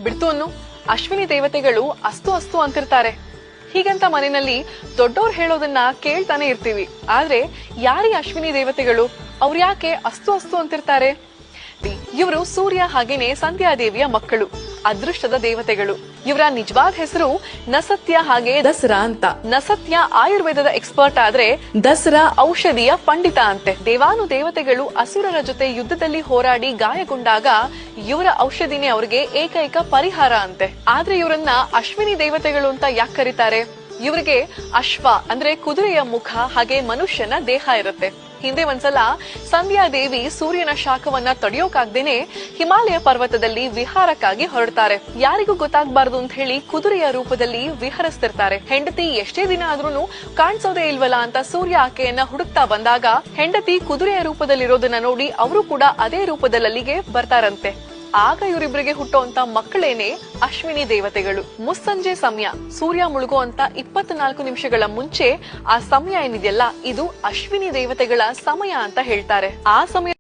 ಬಿಡ್ತು ಅನ್ನು ಅಶ್ವಿನಿ ದೇವತೆಗಳು ಅಸ್ತು ಅಸ್ತು ಅಂತಿರ್ತಾರೆ. ಹೀಗಂತ ಮನೆಯಲ್ಲಿ ದೊಡ್ಡೋರ್ ಹೇಳೋದನ್ನ ಕೇಳ್ತಾನೆ ಇರ್ತೀವಿ. ಆದ್ರೆ ಯಾರೀ ಅಶ್ವಿನಿ ದೇವತೆಗಳು? ಅವ್ರು ಯಾಕೆ ಅಸ್ತು ಅಸ್ತು ಅಂತಿರ್ತಾರೆ? ಇವರು ಸೂರ್ಯ ಹಾಗೇನೆ ಸಂಧ್ಯಾದೇವಿಯ ಮಕ್ಕಳು, ಅದೃಷ್ಟದ ದೇವತೆಗಳು. ಇವರ ನಿಜವಾದ ಹೆಸರು ನಸತ್ಯ ಹಾಗೆ ದಸರಾ ಅಂತ. ನಸತ್ಯ ಆಯುರ್ವೇದದ ಎಕ್ಸ್ಪರ್ಟ್ ಆದ್ರೆ ದಸರಾ ಔಷಧಿಯ ಪಂಡಿತ ಅಂತೆ. ದೇವಾನು ದೇವತೆಗಳು ಅಸುರರ ಜೊತೆ ಯುದ್ಧದಲ್ಲಿ ಹೋರಾಡಿ ಗಾಯಗೊಂಡಾಗ ಇವರ ಔಷಧಿನೇ ಅವ್ರಿಗೆ ಏಕೈಕ ಪರಿಹಾರ ಅಂತೆ. ಆದ್ರೆ ಇವರನ್ನ ಅಶ್ವಿನಿ ದೇವತೆಗಳು ಅಂತ ಯಾಕೆ ಕರೀತಾರೆ? ಇವರಿಗೆ ಅಶ್ವ ಅಂದ್ರೆ ಕುದುರೆಯ ಮುಖ ಹಾಗೆ ಮನುಷ್ಯನ ದೇಹ ಇರುತ್ತೆ. ಹಿಂದೆ ಒಂದ್ಸಲ ಸಂಧ್ಯಾದೇವಿ ಸೂರ್ಯನ ಶಾಖವನ್ನ ತಡೆಯೋಕಾಗ್ದೇನೆ ಹಿಮಾಲಯ ಪರ್ವತದಲ್ಲಿ ವಿಹಾರಕ್ಕಾಗಿ ಹೊರಡ್ತಾರೆ. ಯಾರಿಗೂ ಗೊತ್ತಾಗ್ಬಾರ್ದು ಅಂತ ಹೇಳಿ ಕುದುರೆಯ ರೂಪದಲ್ಲಿ ವಿಹರಿಸ್ತಿರ್ತಾರೆ. ಹೆಂಡತಿ ಎಷ್ಟೇ ದಿನ ಆದ್ರೂನು ಕಾಣಿಸೋದೇ ಇಲ್ವಲ್ಲ ಅಂತ ಸೂರ್ಯ ಆಕೆಯನ್ನ ಹುಡುಕ್ತಾ ಬಂದಾಗ ಹೆಂಡತಿ ಕುದುರೆಯ ರೂಪದಲ್ಲಿರೋದನ್ನ ನೋಡಿ ಅವರು ಕೂಡ ಅದೇ ರೂಪದಲ್ಲಿ ಅಲ್ಲಿಗೆ ಬರ್ತಾರಂತೆ. ಆಗ ಇವರಿಬ್ಬರಿಗೆ ಹುಟ್ಟುವಂತ ಮಕ್ಕಳೇನೆ ಅಶ್ವಿನಿ ದೇವತೆಗಳು. ಮುಸ್ಸಂಜೆ ಸಮಯ ಸೂರ್ಯ ಮುಳುಗೋ ಅಂತ 24 ನಿಮಿಷಗಳ ಮುಂಚೆ ಆ ಸಮಯ ಏನಿದೆಯಲ್ಲ ಇದು ಅಶ್ವಿನಿ ದೇವತೆಗಳ ಸಮಯ ಅಂತ ಹೇಳ್ತಾರೆ. ಆ ಸಮಯ